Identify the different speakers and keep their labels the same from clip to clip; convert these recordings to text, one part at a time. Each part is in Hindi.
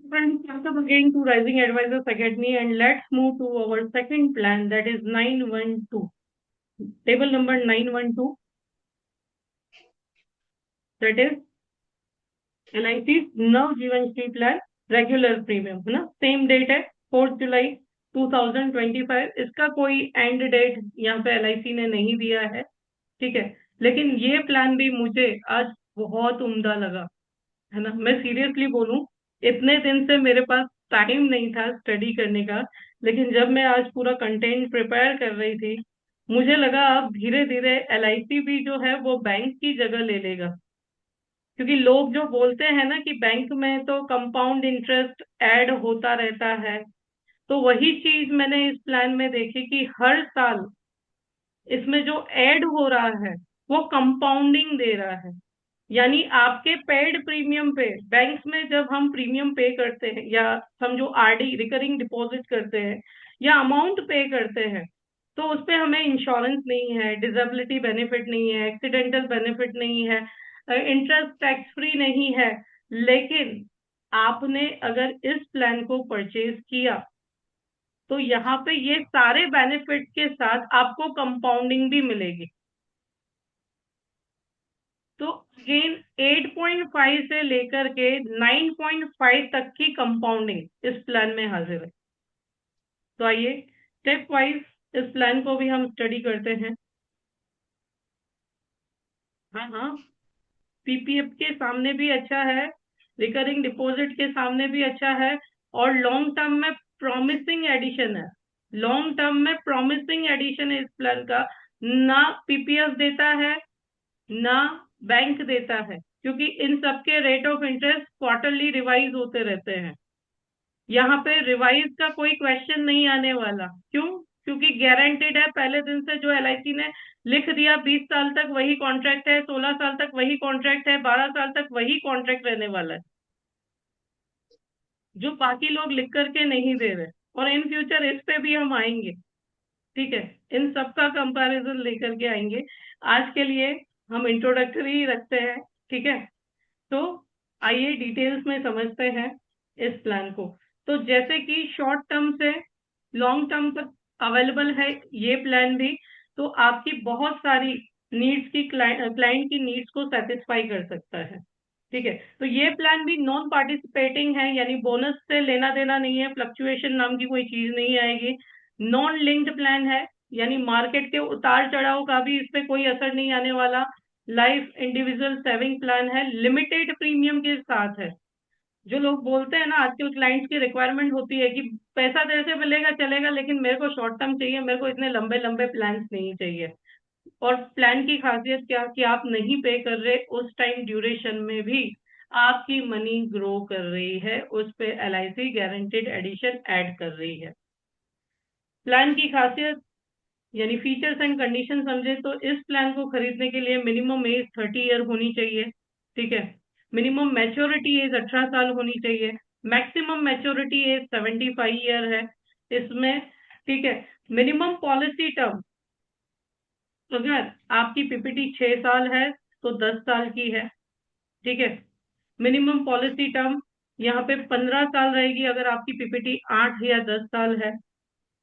Speaker 1: Friends, welcome again to Rising Advisors Academy, and let's move to our second plan, that is 912. Table number 912, that is LIC नव जीवन श्री प्लान रेगुलर प्रीमियम, है ना। सेम डेट है 4 जुलाई 2025। इसका कोई एंड डेट यहाँ पे LIC ने नहीं दिया है, ठीक है। लेकिन ये प्लान भी मुझे आज बहुत उम्दा लगा, है ना। मैं सीरियसली बोलूं, इतने दिन से मेरे पास टाइम नहीं था स्टडी करने का, लेकिन जब मैं आज पूरा कंटेंट प्रिपेयर कर रही थी, मुझे लगा अब धीरे धीरे LIC भी जो है वो बैंक की जगह ले लेगा। क्योंकि लोग जो बोलते हैं ना कि बैंक में तो कंपाउंड इंटरेस्ट ऐड होता रहता है, तो वही चीज मैंने इस प्लान में देखी कि हर साल इसमें जो ऐड हो रहा है वो कंपाउंडिंग दे रहा है। यानी आपके पेड प्रीमियम पे बैंक्स में जब हम प्रीमियम पे करते हैं, या हम जो RD रिकरिंग डिपॉजिट करते हैं या अमाउंट पे करते हैं, तो उस पे हमें इंश्योरेंस नहीं है, डिसेबिलिटी बेनिफिट नहीं है, एक्सीडेंटल बेनिफिट नहीं है, इंटरेस्ट टैक्स फ्री नहीं है। लेकिन आपने अगर इस प्लान को परचेज किया, तो यहाँ पे ये सारे बेनिफिट के साथ आपको कंपाउंडिंग भी मिलेगी। तो अगेन 8.5 से लेकर के 9.5 तक की कंपाउंडिंग इस प्लान में हाजिर है। तो आइए स्टेप वाइज इस प्लान को भी हम स्टडी करते हैं। हाँ हाँ, PPF के सामने भी अच्छा है, रिकरिंग डिपॉजिट के सामने भी अच्छा है, और लॉन्ग टर्म में प्रॉमिसिंग एडिशन है। लॉन्ग टर्म में प्रॉमिसिंग एडिशन है इस प्लान का। ना PPF देता है, ना बैंक देता है, क्योंकि इन सबके rate of interest quarterly revise होते रहते हैं। यहाँ पे रिवाइज का कोई क्वेश्चन नहीं आने वाला। क्यों? क्योंकि गारंटेड है पहले दिन से। जो LIC ने लिख दिया 20 साल तक वही कॉन्ट्रैक्ट है, 16 साल तक वही कॉन्ट्रैक्ट है, 12 साल तक वही कॉन्ट्रैक्ट रहने वाला है, जो बाकी लोग लिख करके नहीं दे रहे। और इन फ्यूचर इस पे भी हम आएंगे, ठीक है। इन सबका कंपैरिजन लेकर के आएंगे। आज के लिए हम इंट्रोडक्टरी रखते हैं, ठीक है। तो आइए डिटेल्स में समझते हैं इस प्लान को। तो जैसे कि शॉर्ट टर्म से लॉन्ग टर्म तक अवेलेबल है ये प्लान भी, तो आपकी बहुत सारी नीड्स की, क्लाइंट की नीड्स को सेटिस्फाई कर सकता है, ठीक है। तो ये प्लान भी नॉन पार्टिसिपेटिंग है, यानी बोनस से लेना देना नहीं है, फ्लक्चुएशन नाम की कोई चीज नहीं आएगी। नॉन लिंक्ड प्लान है, यानी मार्केट के उतार चढ़ाव का भी इस पे कोई असर नहीं आने वाला। लाइफ इंडिविजुअल सेविंग प्लान है, लिमिटेड प्रीमियम के साथ है। जो लोग बोलते हैं ना, आजकल क्लाइंट्स की रिक्वायरमेंट होती है कि पैसा जैसे मिलेगा चलेगा, लेकिन मेरे को शॉर्ट टर्म चाहिए, मेरे को इतने लंबे लंबे प्लान नहीं चाहिए। और प्लान की खासियत क्या कि आप नहीं पे कर रहे उस टाइम ड्यूरेशन में भी आपकी मनी ग्रो कर रही है, उस पे LIC गारंटेड एडिशन ऐड कर रही है। प्लान की खासियत यानी फीचर्स एंड कंडीशन समझे, तो इस प्लान को खरीदने के लिए मिनिमम एज 30 ईयर होनी चाहिए, ठीक है। मिनिमम मैच्योरिटी एज 18 साल होनी चाहिए। मैक्सिमम मैच्योरिटी एज 75 ईयर है इसमें, ठीक है। मिनिमम पॉलिसी टर्म, अगर आपकी PPT 6 साल है तो 10 साल की है, ठीक है। मिनिमम पॉलिसी टर्म यहाँ पे 15 साल रहेगी अगर आपकी PPT 8 या 10 साल है।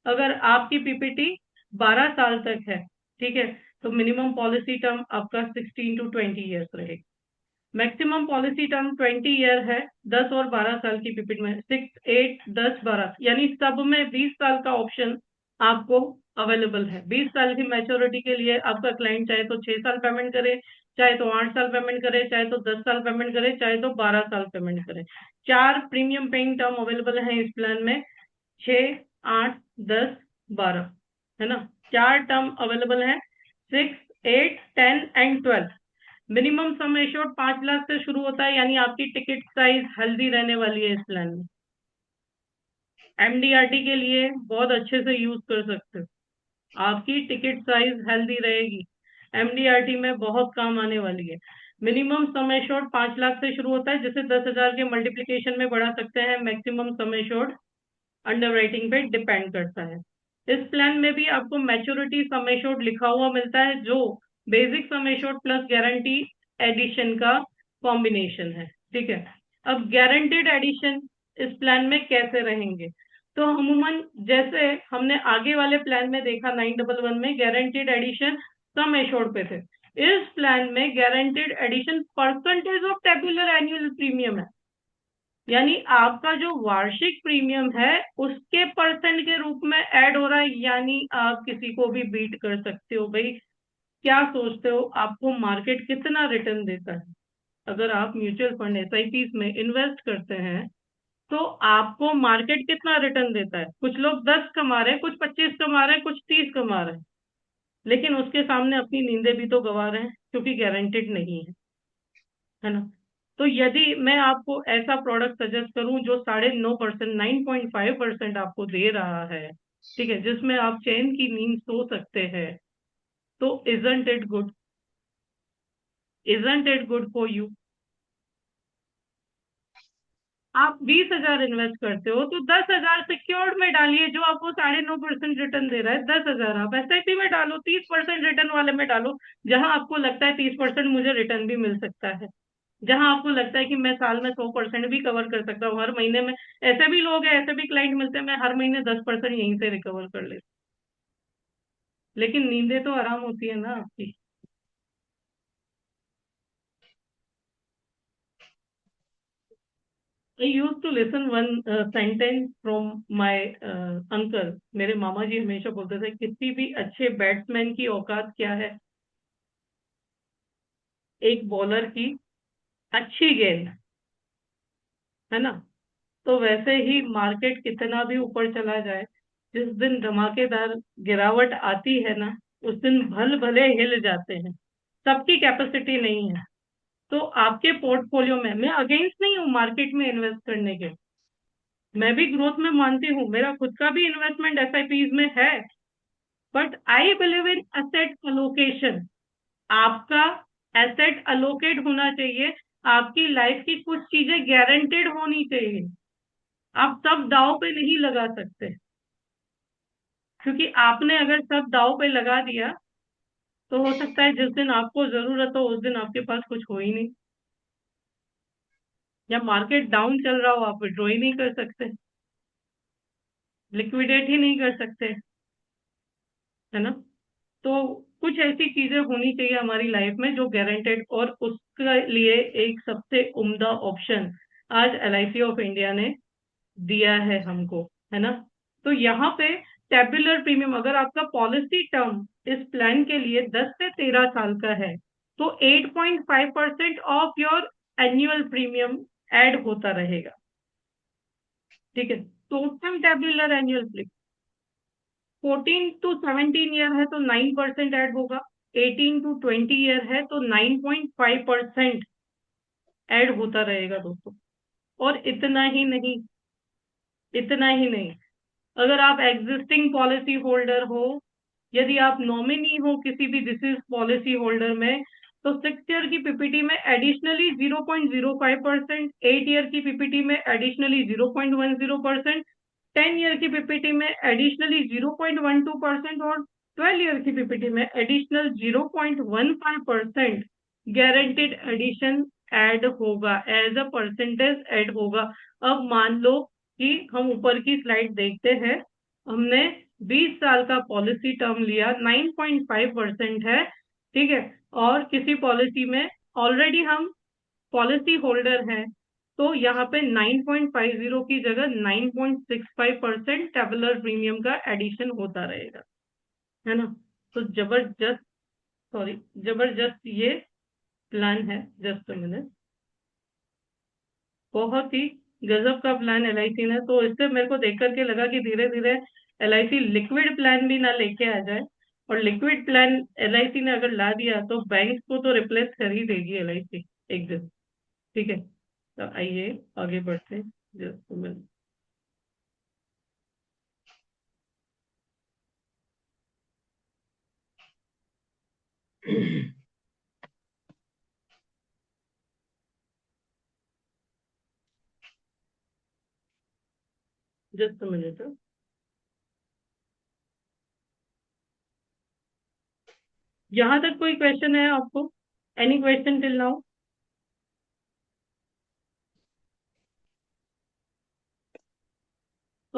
Speaker 1: अगर आपकी PPT 12 साल तक है, ठीक है, तो मिनिमम पॉलिसी टर्म आपका 16 to 20 ईयर्स रहेगी। मैक्सिमम पॉलिसी टर्म 20 ईयर है, 10 और 12 साल की PPT में 6, 8, 10, 12, यानी सब में 20 साल का ऑप्शन आपको अवेलेबल है। 20 साल की मैच्योरिटी के लिए आपका क्लाइंट चाहे तो 6 साल पेमेंट करे, चाहे तो 8 साल पेमेंट करे, चाहे तो 10 साल पेमेंट करे, चाहे तो 12 साल पेमेंट करे। 4 प्रीमियम पेइंग टर्म अवेलेबल है इस प्लान में, 6, 8, 10, 12, है ना। 4 टर्म अवेलेबल है, 6, 8, 10 and 12। Minimum sum assured 5 lakh से शुरू होता है, यानी आपकी टिकट साइज हेल्दी रहने वाली है इस प्लान में। MDRT के लिए बहुत अच्छे से यूज कर सकते हो, आपकी टिकट साइज हेल्दी रहेगी, MDRT में बहुत काम आने वाली है। मिनिमम सम एश्योर्ड 5 लाख से शुरू होता है, जिसे 10,000 के मल्टीप्लीकेशन में बढ़ा सकते हैं। Maximum sum assured under writing पे डिपेंड करता है। इस प्लान में भी आपको मैच्योरिटी सम एश्योर्ड लिखा हुआ मिलता है, जो basic sum assured plus guarantee addition का कॉम्बिनेशन है, ठीक है। अब गारंटेड एडिशन इस प्लान में कैसे रहेंगे। तो अमूमन जैसे हमने आगे वाले प्लान में देखा 911 में गारंटीड एडिशन सम एश्योर्ड पे थे, इस प्लान में guaranteed addition percentage of tabular annual premium है, यानी आपका जो वार्षिक प्रीमियम है उसके परसेंट के रूप में ऐड हो रहा है। यानी आप किसी को भी बीट कर सकते हो भाई। क्या सोचते हो आपको मार्केट कितना रिटर्न देता है? अगर आप म्यूचुअल फंड एसआईपीस में इन्वेस्ट करते हैं तो आपको मार्केट कितना रिटर्न देता है? कुछ लोग 10 कमा रहे हैं, कुछ 25 कमा रहे हैं, कुछ 30 कमा रहे हैं, लेकिन उसके सामने अपनी नींदें भी तो गंवा रहे हैं क्योंकि गारंटेड नहीं है ना। तो यदि मैं आपको ऐसा प्रोडक्ट सजेस्ट करूं जो 9.5%, 9.5% आपको दे रहा है, ठीक है, जिसमें आप चैन की नींद सो सकते हैं, तो isn't it good for you? आप 20,000 इन्वेस्ट करते हो तो 10,000 सिक्योर्ड में डालिए जो आपको 9.5% रिटर्न दे रहा है। 10,000 आप एसआईपी में डालो, 30% रिटर्न वाले में डालो, जहां आपको लगता है 30% मुझे रिटर्न भी मिल सकता है, जहां आपको लगता है कि मैं साल में 100% भी कवर कर सकता हूँ हर महीने में। ऐसे भी लोग हैं, ऐसे भी क्लाइंट मिलते हैं, मैं हर महीने 10% यहीं से रिकवर कर लेती हूँ। लेकिन नींदें तो आराम होती है ना आपकी। I used to listen one sentence from my uncle. मेरे मामा जी हमेशा बोलते थे किसी भी अच्छे बैट्समैन की औकात क्या है? एक बॉलर की अच्छी गेंद, है ना। तो वैसे ही मार्केट कितना भी ऊपर चला जाए, जिस दिन धमाकेदार गिरावट आती है ना, उस दिन भल भले हिल जाते हैं। सबकी कैपेसिटी नहीं है। तो आपके पोर्टफोलियो में मैं अगेंस्ट नहीं हूँ मार्केट में इन्वेस्ट करने के, मैं भी ग्रोथ में मानती हूँ, मेरा खुद का भी इन्वेस्टमेंट एसआईपीज में है। But I believe in asset allocation. आपका एसेट अलोकेट होना चाहिए, आपकी लाइफ की कुछ चीजें गारंटेड होनी चाहिए। आप सब दाव पे नहीं लगा सकते, क्योंकि आपने अगर सब दाव पे लगा दिया तो हो सकता है जिस दिन आपको जरूरत हो उस दिन आपके पास कुछ हो ही नहीं, या मार्केट डाउन चल रहा हो आप विड्रॉ ही नहीं कर सकते, लिक्विडेट ही नहीं कर सकते, है ना। तो कुछ ऐसी चीजें होनी चाहिए हमारी लाइफ में जो गारंटेड, और उसके लिए एक सबसे उम्दा ऑप्शन आज एलआईसी ऑफ इंडिया ने दिया है हमको, है ना। तो यहाँ पे टेबुलर प्रीमियम, अगर आपका पॉलिसी टर्म इस प्लान के लिए 10 से 13 साल का है तो 8.5% of your annual premium add होता रहेगा, ठीक है। Total tabular annual 14 to 17 year है तो 9% ऐड होगा, 18 to 20 ईयर है तो 9.5% ऐड होता रहेगा दोस्तों। और इतना ही नहीं, अगर आप एग्जिस्टिंग पॉलिसी होल्डर हो, यदि आप नॉमिनी हो किसी भी डिसीज पॉलिसी होल्डर में, तो 6 ईयर की पीपीटी में एडिशनली 0.05%, 8 ईयर की पीपीटी में एडिशनली 0.10%, 10 ईयर की पीपीटी में एडिशनली 0.12%, और 12 ईयर की पीपीटी में एडिशनल 0.15% गारंटेड एडिशन ऐड होगा, एज अ परसेंटेज ऐड होगा। अब मान लो कि हम ऊपर की स्लाइड देखते हैं, हमने 20 साल का पॉलिसी टर्म लिया, 9.5% है, ठीक है, और किसी पॉलिसी में ऑलरेडी हम पॉलिसी होल्डर हैं, तो यहाँ पे 9.50 की जगह 9.65% टेबुलर प्रीमियम का एडिशन होता रहेगा, है ना। तो जबरदस्त, सॉरी, जबरदस्त ये प्लान है। जस्ट अ मिनट, बहुत ही गजब का प्लान एलआईसी ने, तो इससे मेरे को देख करके लगा कि धीरे धीरे एलआईसी लिक्विड प्लान भी ना लेके आ जाए, और लिक्विड प्लान एलआईसी ने अगर ला दिया तो बैंक को तो रिप्लेस कर ही देगी एलआईसी एक दिन, ठीक है। तो आइए आगे बढ़ते हैं। Just minute, just minute. यहाँ तक कोई क्वेश्चन है आपको? Any question till now?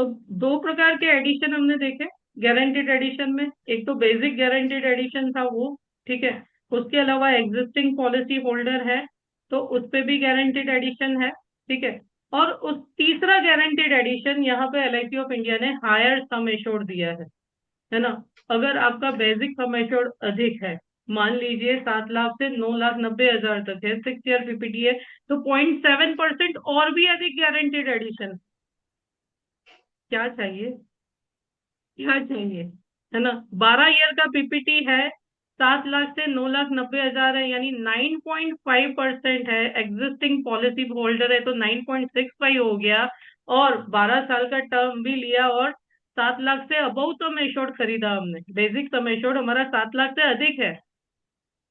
Speaker 1: अब दो प्रकार के एडिशन हमने देखे गारंटेड एडिशन में। एक तो बेसिक गारंटेड एडिशन था वो, ठीक है। उसके अलावा एग्जिस्टिंग पॉलिसी होल्डर है तो उस पे भी गारंटेड एडिशन है, ठीक है। और उस तीसरा गारंटेड एडिशन यहाँ पे एलआईसी ऑफ इंडिया ने हायर सम एश्योर्ड दिया है ना। अगर आपका बेसिक सम एश्योर्ड अधिक है, मान लीजिए 7 लाख से 9,90,000 तक है, 6 ईयर पीपीटी है, तो 0.7% और भी अधिक गारंटेड एडिशन। क्या चाहिए, क्या चाहिए, है ना। 12 ईयर का पीपीटी है, 7 लाख से 9,90,000 है, यानी 9.5% है। एग्जिस्टिंग पॉलिसी होल्डर है तो 9.65 हो गया, और 12 साल का टर्म भी लिया, और 7 लाख से अबव सम एश्योर्ड खरीदा हमने। बेसिक सम एश्योर्ड हमारा 7 लाख से अधिक है,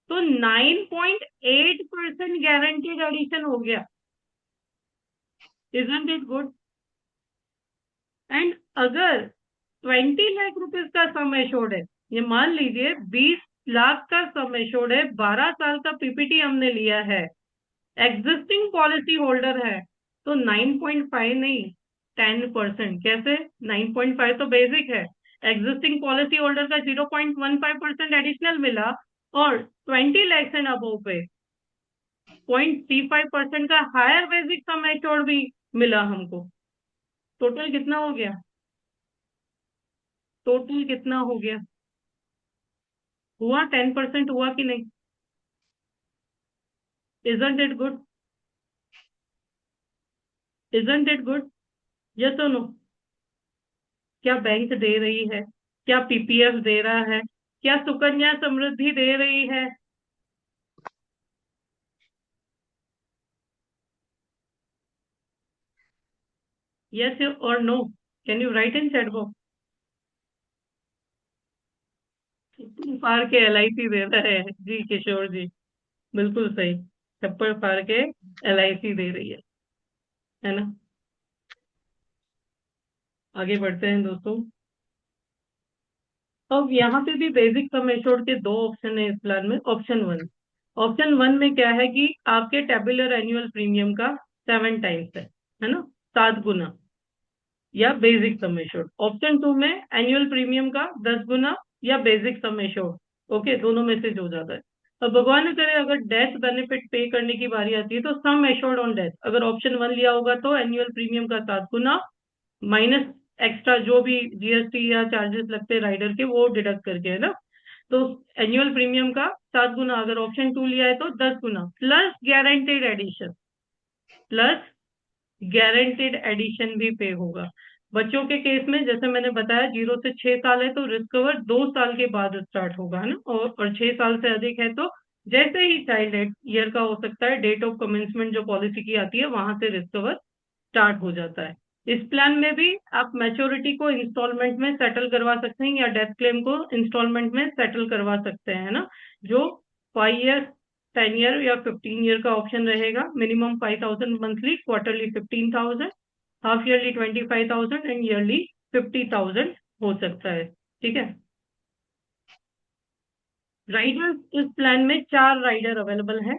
Speaker 1: तो 9.8% गारंटीड एडिशन हो गया। Isn't it good? एंड अगर 20 लाख रुपीज का सम एश्योर्ड है, ये मान लीजिए 20 लाख का सम एश्योर्ड है, 12 साल का पीपीटी हमने लिया है, एग्जिस्टिंग पॉलिसी होल्डर है, तो 9.5 नहीं, 10%। कैसे? 9.5 तो बेसिक है, एग्जिस्टिंग पॉलिसी होल्डर का 0.15% एडिशनल मिला, और 20 लाख एंड अबव पे 0.35% का हायर बेसिक सम एश्योर्ड भी मिला हमको। टोटल कितना हो गया? टोटल कितना हो गया? हुआ 10% हुआ कि नहीं? Isn't it good? Isn't it good? Yes और नो? क्या बैंक दे रही है? क्या पीपीएफ दे रहा है? क्या सुकन्या समृद्धि दे रही है? यस और no? Can you write in chat box? फाड़ के एलआईसी दे रहा है जी, किशोर जी, बिल्कुल सही। छप्पर फाड़ के एलआईसी दे रही है ना। आगे बढ़ते हैं दोस्तों। अब यहाँ पे भी बेसिक सम एश्योर्ड के दो ऑप्शन है इस प्लान में। ऑप्शन वन में क्या है कि आपके टेबुलर एनुअल प्रीमियम का 7 टाइम्स है ना, 7 गुना, या basic sum assured. Option two में एनुअल प्रीमियम का 10 गुना, या बेसिक सम एश्योर्ड। ओके, दोनों में से जो ज्यादा है। अब भगवान न करे अगर डेथ बेनिफिट पे करने की बारी आती है, तो सम एश्योर्ड ऑन डेथ, अगर ऑप्शन वन लिया होगा तो एनुअल प्रीमियम का 7 गुना, माइनस एक्स्ट्रा जो भी जीएसटी या चार्जेस लगते हैं राइडर के, वो डिडक्ट करके, है ना। तो एनुअल प्रीमियम का 7 गुना, अगर ऑप्शन टू लिया है तो 10 गुना, plus guaranteed addition, plus guaranteed addition भी पे होगा। बच्चों के केस में जैसे मैंने बताया 0 से 6 साल है तो रिस्क कवर 2 साल के बाद स्टार्ट होगा, है ना। और 6 साल से अधिक है तो जैसे ही चाइल्ड ईयर का हो सकता है, डेट ऑफ कमेंसमेंट जो पॉलिसी की आती है वहां से रिस्क कवर स्टार्ट हो जाता है। इस प्लान में भी आप मैच्योरिटी को इंस्टॉलमेंट में सेटल करवा सकते हैं, या डेथ क्लेम को इंस्टॉलमेंट में सेटल करवा सकते हैं, है ना। जो 5 ईयर, 10 ईयर या 15 ईयर का ऑप्शन रहेगा। Minimum 5,000 monthly, quarterly 15,000, half yearly 25,000 and yearly 50,000 हो सकता है, ठीक है। राइडर, इस प्लान में 4 राइडर अवेलेबल है।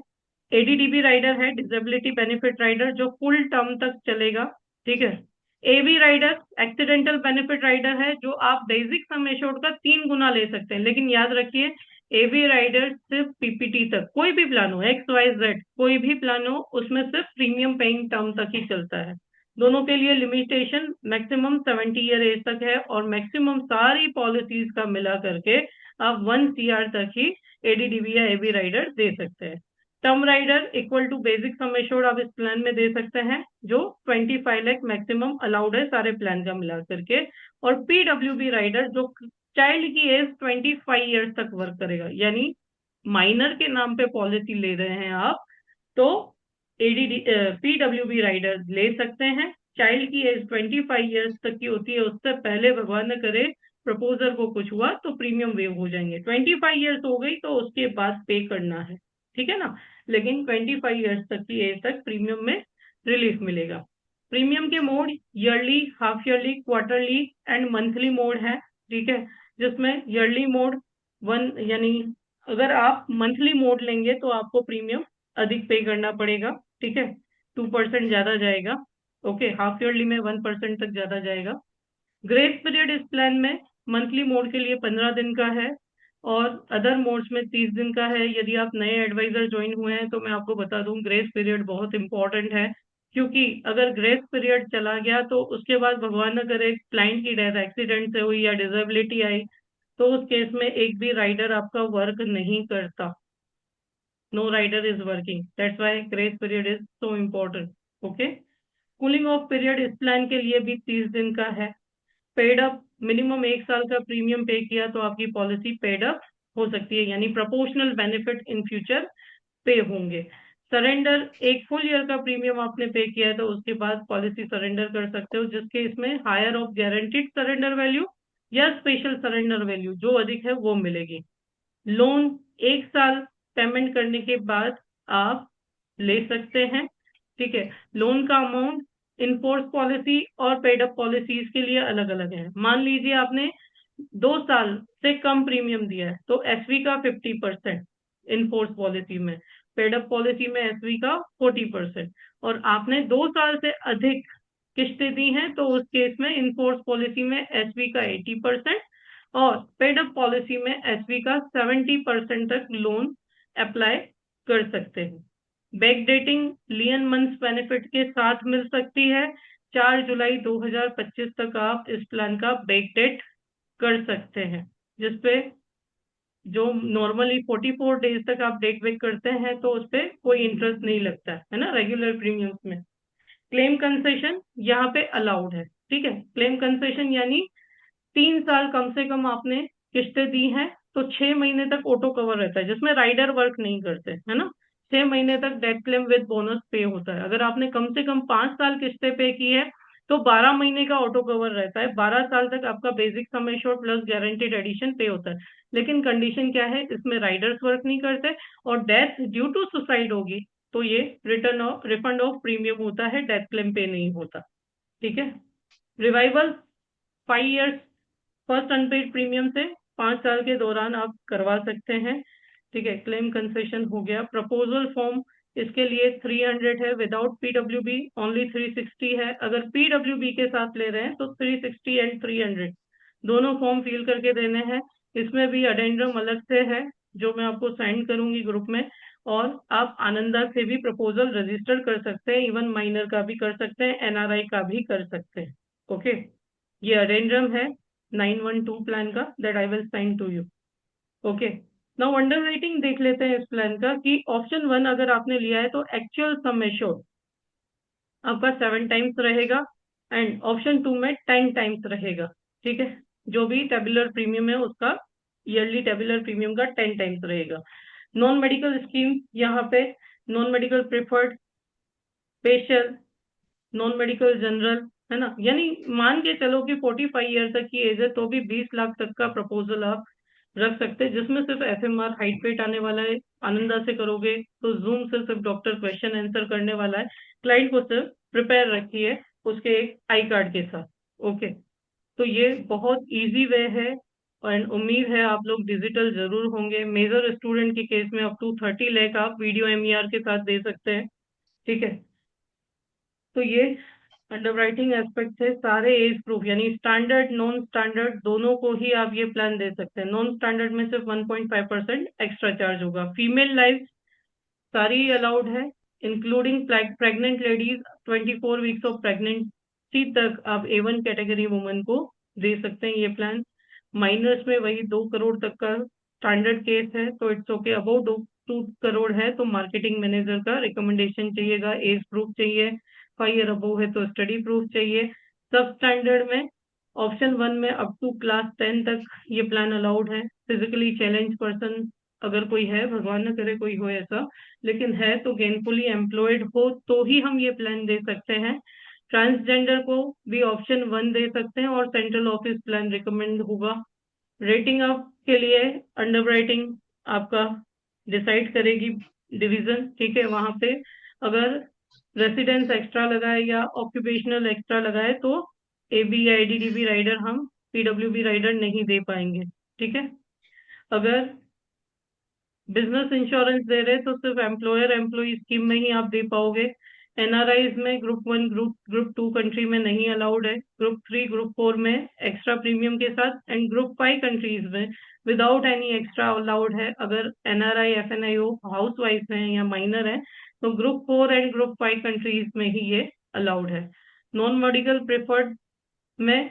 Speaker 1: एडीडीबी राइडर है, डिसेबिलिटी बेनिफिट राइडर, जो फुल टर्म तक चलेगा, ठीक है। एवी राइडर, एक्सीडेंटल बेनिफिट राइडर है, जो आप बेसिक सम एश्योर्ड का 3 गुना ले सकते हैं। लेकिन याद रखिए, एवी राइडर सिर्फ पीपीटी तक, कोई भी प्लान हो, एक्स वाई जेड कोई भी प्लान हो, उसमें सिर्फ प्रीमियम पेइंग टर्म तक ही चलता है। दोनों के लिए लिमिटेशन मैक्सिमम 70 ईयर एज तक है, और मैक्सिमम सारी पॉलिसीज का मिला करके आप 1 CR तक ही एडीडीबी या एबी राइडर दे सकते हैं। Term rider equal to basic sum assured आप इस प्लान में दे सकते हैं, जो 25 लाख मैक्सिमम अलाउड है सारे प्लान का मिला करके। और पीडब्ल्यूबी राइडर, जो चाइल्ड की एज 25 ईयर्स तक वर्क करेगा, यानी माइनर के नाम पे पॉलिसी ले रहे हैं आप, तो एडीडी पीडब्ल्यूबी राइडर ले सकते हैं। चाइल्ड की एज 25 ईयर्स तक की होती है, उससे पहले भगवान न करे प्रपोजर को कुछ हुआ तो प्रीमियम वेव हो जाएंगे। 25 ईयर्स हो गई तो उसके बाद पे करना है, ठीक है ना। लेकिन 25 ईयर्स तक की एज तक प्रीमियम में रिलीफ मिलेगा। प्रीमियम के mode yearly, half yearly, quarterly and monthly mode है, ठीक है। जिसमें ईयरली मोड वन, यानी अगर आप मंथली मोड लेंगे तो आपको प्रीमियम अधिक पे करना पड़ेगा, ठीक है। 2% ज्यादा जाएगा। ओके, हाफ ईयरली में 1% तक ज्यादा जाएगा। ग्रेस पीरियड इस प्लान में मंथली मोड के लिए 15 दिन का है और अदर मोड्स में 30 दिन का है। यदि आप नए एडवाइजर ज्वाइन हुए हैं तो मैं आपको बता दूं, ग्रेस पीरियड बहुत इंपॉर्टेंट है, क्योंकि अगर ग्रेस पीरियड चला गया तो उसके बाद भगवान न करे क्लाइंट की डेथ एक्सीडेंट से हुई या डिसेबिलिटी आई, तो उस केस में एक भी राइडर आपका वर्क नहीं करता। No rider is working, that's why grace period is so important. Okay. Cooling off period इस प्लान के लिए भी 30 दिन का है। पेड अप, मिनिमम 1 साल का प्रीमियम पे किया तो आपकी पॉलिसी पेड अप हो सकती है, यानी प्रोपोर्शनल बेनिफिट इन फ्यूचर पे होंगे। सरेंडर, एक फुल ईयर का प्रीमियम आपने पे किया है तो उसके बाद पॉलिसी सरेंडर कर सकते हो, जिसके इसमें higher of guaranteed surrender value या स्पेशल सरेंडर वैल्यू जो अधिक है वो मिलेगी। लोन 1 साल पेमेंट करने के बाद आप ले सकते हैं। ठीक है। लोन का अमाउंट इनफोर्स पॉलिसी और पेड अप पॉलिसीज के लिए अलग अलग है। मान लीजिए आपने 2 साल से कम प्रीमियम दिया है तो एसवी का 50% इनफोर्स पॉलिसी में, पेड अप पॉलिसी में एसवी का 40%, और आपने 2 साल से अधिक किस्तें दी हैं तो उस केस में इनफोर्स पॉलिसी में एसवी का 80% और पेड अप पॉलिसी में एसवी का 70% तक लोन अप्लाई कर सकते हैं। बैक डेटिंग लियन मंथ्स बेनिफिट के साथ मिल सकती है। 4 जुलाई 2025 तक आप इस प्लान का बैक डेट कर सकते हैं, जिसपे जो नॉर्मली 44 डेज तक आप डेट वेट करते हैं तो उस पर कोई इंटरेस्ट नहीं लगता है ना, रेगुलर प्रीमियम्स में। क्लेम कंसेशन यहाँ पे अलाउड है। ठीक है। क्लेम कंसेशन यानी 3 साल कम से कम आपने किस्तें दी हैं तो 6 महीने तक ऑटो कवर रहता है, जिसमें राइडर वर्क नहीं करते, है ना। 6 महीने तक डेथ क्लेम विद बोनस पे होता है। अगर आपने कम से कम 5 साल किस्तें पे की है तो 12 महीने का ऑटो कवर रहता है। 12 साल तक आपका basic sum assured plus guaranteed addition pay होता है। लेकिन कंडीशन क्या है, इसमें राइडर्स वर्क नहीं करते और डेथ ड्यू टू सुसाइड होगी तो ये return of refund of premium होता है, डेथ क्लेम पे नहीं होता। ठीक है। Revival 5 years first unpaid premium से 5 साल के दौरान आप करवा सकते हैं। ठीक है। क्लेम कंसेशन हो गया। प्रपोजल फॉर्म इसके लिए 300 है, विदाउट पीडब्ल्यूबी ओनली 360 है। अगर पीडब्ल्यूबी के साथ ले रहे हैं तो 360 एंड 300 दोनों फॉर्म फिल करके देने हैं। इसमें भी अडेंड्रम अलग से है जो मैं आपको सेंड करूंगी ग्रुप में, और आप आनंदा से भी प्रपोजल रजिस्टर कर सकते हैं, इवन माइनर का भी कर सकते हैं, एनआरआई का भी कर सकते हैं। ओके। ये अडेंड्रम है 912 प्लान का, that I will send to you. Okay. Now underwriting देख लेते हैं इस प्लान का कि ऑप्शन 1 अगर आपने लिया है तो एक्चुअल सम एश्योर्ड आपका 7 टाइम्स रहेगा एंड ऑप्शन 2 में 10 टाइम्स रहेगा। ठीक है। जो भी टेबुलर प्रीमियम है उसका ईयरली टेबुलर प्रीमियम का 10 टाइम्स रहेगा। नॉन मेडिकल स्कीम यहाँ पे non medical preferred, special, non medical general, है ना। यानी मान के चलो कि 45 ईयर तक की एज है तो भी 20 लाख तक का प्रपोजल आप रख सकते हैं, जिसमें सिर्फ एफएमआर हाइट वेट आने वाला है। आनंदा से करोगे तो जूम से सिर्फ डॉक्टर क्वेश्चन आंसर करने वाला है। क्लाइंट को सिर्फ प्रिपेयर रखिए उसके एक आई कार्ड के साथ। ओके। तो ये बहुत इजी वे है और उम्मीद है आप लोग डिजिटल जरूर होंगे। मेजर स्टूडेंट के केस में अप टू 30 लाख आप वीडियो एमईआर के साथ दे सकते हैं। ठीक है। तो ये अंडरराइटिंग एस्पेक्ट है। सारे एज प्रूफ यानी स्टैंडर्ड नॉन स्टैंडर्ड दोनों को ही आप ये प्लान दे सकते हैं। नॉन स्टैंडर्ड में सिर्फ 1.5% एक्स्ट्रा चार्ज होगा। फीमेल लाइफ सारी अलाउड है, including pregnant ladies. 24 weeks of pregnancy तक आप A1 कैटेगरी वुमेन को दे सकते हैं ये प्लान। माइनर्स में वही 2 करोड़ तक का स्टैंडर्ड केस है तो इट्स ओके। अबाउट 2 करोड़ है तो मार्केटिंग मैनेजर का रिकमेंडेशन चाहिएगा, एज प्रूफ चाहिए। 5 ईयर अबोव है तो स्टडी प्रूफ चाहिए। सब स्टैंडर्ड में ऑप्शन 1 में अप टू क्लास 10 तक ये प्लान अलाउड है। फिजिकली चैलेंज पर्सन अगर कोई है, भगवान न करे कोई हो ऐसा, लेकिन है तो गेनफुली एम्प्लॉयड हो तो ही हम ये प्लान दे सकते हैं। ट्रांसजेंडर को भी ऑप्शन 1 दे सकते हैं और सेंट्रल ऑफिस प्लान रिकमेंड होगा। रेटिंग अप के लिए अंडरराइटिंग आपका डिसाइड करेगी डिवीजन। ठीक है। वहां पे अगर रेसिडेंस एक्स्ट्रा लगाए या ऑक्यूपेशनल एक्स्ट्रा लगाए तो एबी या एडीडीबी राइडर हम पीडब्ल्यूबी राइडर नहीं दे पाएंगे। ठीक है। अगर बिजनेस इंश्योरेंस दे रहे तो सिर्फ एम्प्लॉयर एम्प्लॉय स्कीम में ही आप दे पाओगे। एनआरआईज में ग्रुप 1 ग्रुप 2 कंट्री में नहीं अलाउड है, ग्रुप 3 ग्रुप 4 में एक्स्ट्रा प्रीमियम के साथ, एंड ग्रुप 5 कंट्रीज में विदाउट एनी एक्स्ट्रा अलाउड है। अगर एनआरआई एफएनआईओ हाउस वाइफ हैं या माइनर हैं तो ग्रुप 4 एंड ग्रुप 5 कंट्रीज में ही ये अलाउड है। नॉन मेडिकल प्रेफर्ड में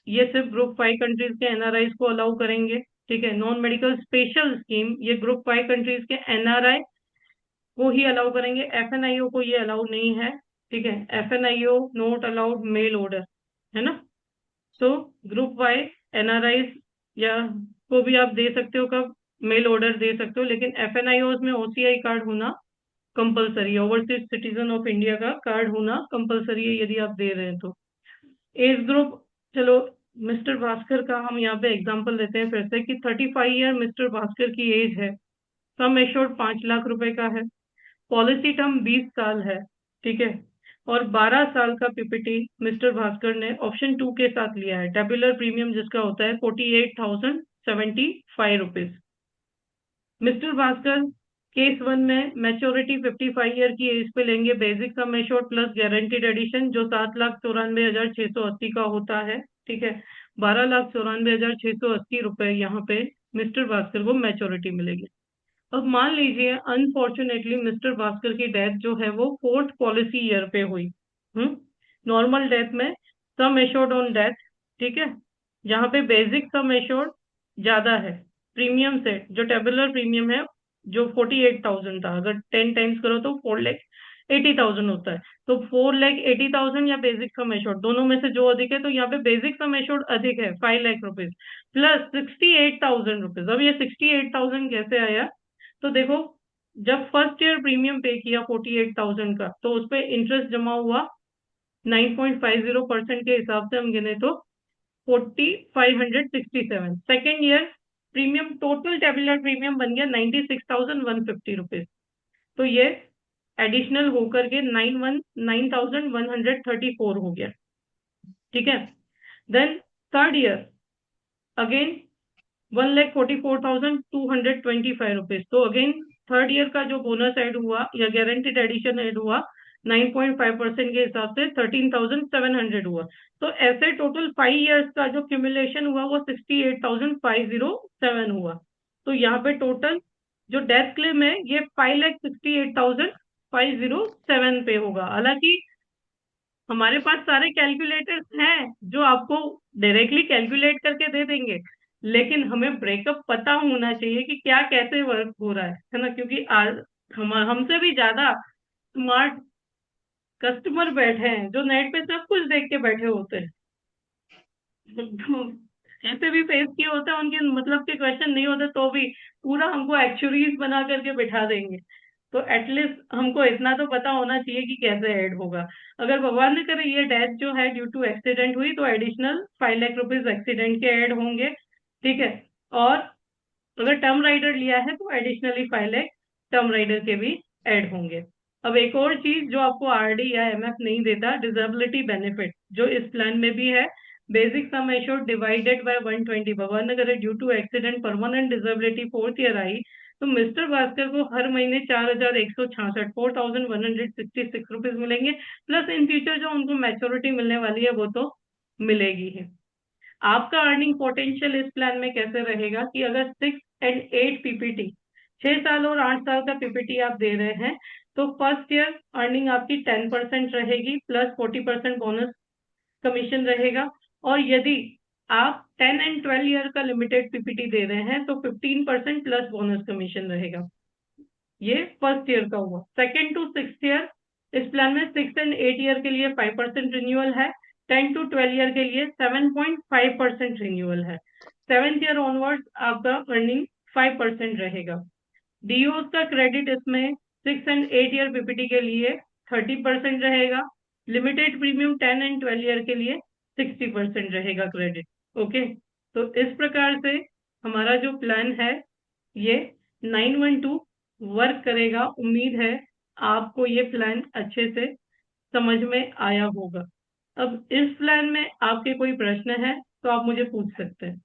Speaker 1: ये सिर्फ ग्रुप 5 कंट्रीज के एनआरआईज को अलाउ करेंगे, ठीक है। नॉन मेडिकल स्पेशल स्कीम ये ग्रुप 5 कंट्रीज के एनआरआई को ही अलाउ करेंगे, एफएनआईओ को ये अलाउ नहीं है, ठीक है। एफएनआईओ नॉट अलाउड मेल ऑर्डर, है ना। तो ग्रुप 5 एनआरआईज या को भी आप दे सकते हो, कब मेल ऑर्डर दे सकते हो, लेकिन एफएनआईओ में ओसीआई कार्ड होना कंपलसरी है, ओवरसीज सिटीजन ऑफ इंडिया का कार्ड होना कंपलसरी है यदि आप दे रहे हैं तो। एज ग्रुप, चलो मिस्टर भास्कर का हम यहाँ पे एग्जांपल लेते हैं फिर से कि 35 ईयर मिस्टर भास्कर की एज है, सम एश्योर्ड 5 लाख रुपए का है, पॉलिसी टर्म 20 साल है, ठीक है, और 12 साल का पीपीटी मिस्टर भास्कर ने ऑप्शन 2 के साथ लिया है। टेबुलर प्रीमियम जिसका होता है 48,075 रुपीज। मिस्टर भास्कर केस 1 में मैच्योरिटी 55 ईयर की एज पे लेंगे, basic sum assured plus guaranteed addition जो 7,94,680 का होता है, ठीक है। 12,94,680 रुपए यहाँ पे मिस्टर भास्कर को मैच्योरिटी मिलेगी। अब मान लीजिए अनफॉर्चुनेटली मिस्टर भास्कर की डेथ जो है वो 4th पॉलिसी ईयर पे हुई, नॉर्मल डेथ में सम एश्योर्ड ऑन डेथ, ठीक है, जहाँ पे बेसिक सम एश्योर्ड ज्यादा है प्रीमियम से, जो टेबुलर प्रीमियम है जो 48,000 था, अगर 10 टाइम्स करो तो 4,80,000 होता है, तो 4,80,000 या बेसिक सम एश्योर्ड दोनों में से जो अधिक है, तो यहाँ पे बेसिक सम एश्योर्ड अधिक है 5 लाख रुपीज प्लस 68,000 रुपीज। अब ये 68,000 कैसे आया, तो देखो जब फर्स्ट ईयर प्रीमियम पे किया 48,000 का तो उस पर इंटरेस्ट जमा हुआ 9.50% के हिसाब से हम गिने तो 4,567। Second year premium total tabular premium बन गया 96,150 रुपीज, तो ये एडिशनल होकर के 9,134 हो गया, ठीक है। Then third year again 1,44,225 rupees, तो अगेन थर्ड ईयर का जो बोनस ऐड हुआ या गारंटीड एडिशन ऐड हुआ 9.5% के हिसाब से 13,700 हुआ, तो ऐसे टोटल 5 ईयर्स का जो क्यूमुलेशन हुआ वो 68,507 हुआ। तो यहाँ पे टोटल जो डेथ क्लेम है ये 5,68,507 पे होगा। हालांकि हमारे पास सारे कैलकुलेटर्स हैं जो आपको डायरेक्टली कैलकुलेट करके दे देंगे, लेकिन हमें ब्रेकअप पता होना चाहिए कि क्या कैसे वर्क हो रहा है ना, क्योंकि आज हमसे भी ज्यादा स्मार्ट कस्टमर बैठे हैं जो नेट पे सब कुछ देख के बैठे होते हैं। तो ऐसे भी फेस किए होते हैं, उनके मतलब के क्वेश्चन नहीं होते तो भी पूरा हमको एक्चुअरीज बना करके बिठा देंगे। तो एटलीस्ट हमको इतना तो पता होना चाहिए कि कैसे ऐड होगा। अगर भगवान ने करे ये डेथ जो है ड्यू टू एक्सीडेंट हुई तो एडिशनल 5 लाख रुपीज एक्सीडेंट के ऐड होंगे, ठीक है। और अगर टर्म राइडर लिया है तो एडिशनली 5 लाख टर्म राइडर के भी ऐड होंगे। अब एक और चीज जो आपको आरडी या एमएफ नहीं देता, डिसेबिलिटी बेनिफिट जो इस प्लान में भी है, basic sum assured divided by 120। भगवान ने करे due to accident permanent disability 4th year आई तो मिस्टर भास्कर को हर महीने 4,166 4,166 रुपीज मिलेंगे, प्लस इन फ्यूचर जो उनको मैच्योरिटी मिलने वाली है वो तो मिलेगी ही। आपका अर्निंग पोटेंशियल इस प्लान में कैसे रहेगा कि अगर 6 and 8 पीपीटी 6 साल और 8 साल का पीपीटी आप दे रहे हैं तो फर्स्ट ईयर अर्निंग आपकी 10% रहेगी प्लस 40% बोनस कमीशन रहेगा, और यदि आप 10 and 12 ईयर का लिमिटेड पीपीटी दे रहे हैं तो 15% प्लस बोनस कमीशन रहेगा। ये फर्स्ट ईयर का हुआ। सेकेंड टू 6th ईयर इस प्लान में 6 and 8 ईयर के लिए 5% रिन्यूअल है, 10 to 12 ईयर के लिए 7.5% रिन्यूअल है, 7th ईयर ऑनवर्ड्स आपका अर्निंग 5% रहेगा। डीओ का क्रेडिट इसमें 6 and 8 ईयर पीपीटी के लिए 30% रहेगा, लिमिटेड प्रीमियम 10 and 12 ईयर के लिए 60% रहेगा क्रेडिट। ओके, तो इस प्रकार से हमारा जो प्लान है ये 912 वर्क करेगा। उम्मीद है आपको ये प्लान अच्छे से समझ में आया होगा। अब इस प्लान में आपके कोई प्रश्न है तो आप मुझे पूछ सकते हैं।